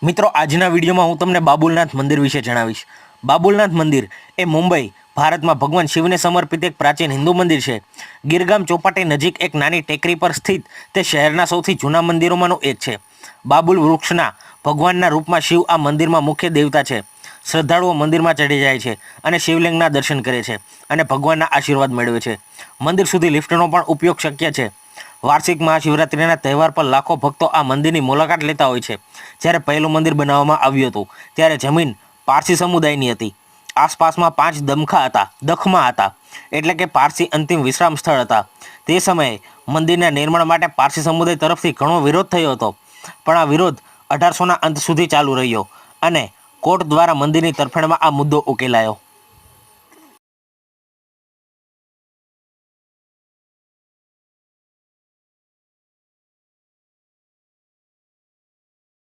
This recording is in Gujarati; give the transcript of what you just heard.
મિત્રો આજના વિડીયોમાં હું તમને બાબુલનાથ મંદિર વિશે જણાવીશ। બાબુલનાથ મંદિર એ મુંબઈ ભારતમાં ભગવાન શિવને સમર્પિત એક પ્રાચીન હિન્દુ મંદિર છે। ગીરગામ ચોપાટી નજીક એક નાની ટેકરી પર સ્થિત તે શહેરના સૌથી જૂના મંદિરોમાંનું એક છે। બાબુલ વૃક્ષના ભગવાનના રૂપમાં શિવ આ મંદિરમાં મુખ્ય દેવતા છે। શ્રદ્ધાળુઓ મંદિરમાં ચડી જાય છે અને શિવલિંગના દર્શન કરે છે અને ભગવાનના આશીર્વાદ મેળવે છે। મંદિર સુધી લિફ્ટનો પણ ઉપયોગ શક્ય છે। વાર્ષિક મહાશિવરાત્રિના તહેવાર પર લાખો ભક્તો આ મંદિરની મુલાકાત લેતા હોય છે। જ્યારે પહેલું મંદિર બનાવવામાં આવ્યું હતું ત્યારે જમીન પારસી સમુદાયની હતી। આસપાસમાં 5 દખમા હતા એટલે કે પારસી અંતિમ વિશ્રામ સ્થળ હતા। તે સમયે મંદિરના નિર્માણ માટે પારસી સમુદાય તરફથી ઘણો વિરોધ થયો હતો, પણ આ વિરોધ 1800ના અંત સુધી ચાલુ રહ્યો અને કોર્ટ દ્વારા મંદિરની તરફેણમાં આ મુદ્દો ઉકેલાયો।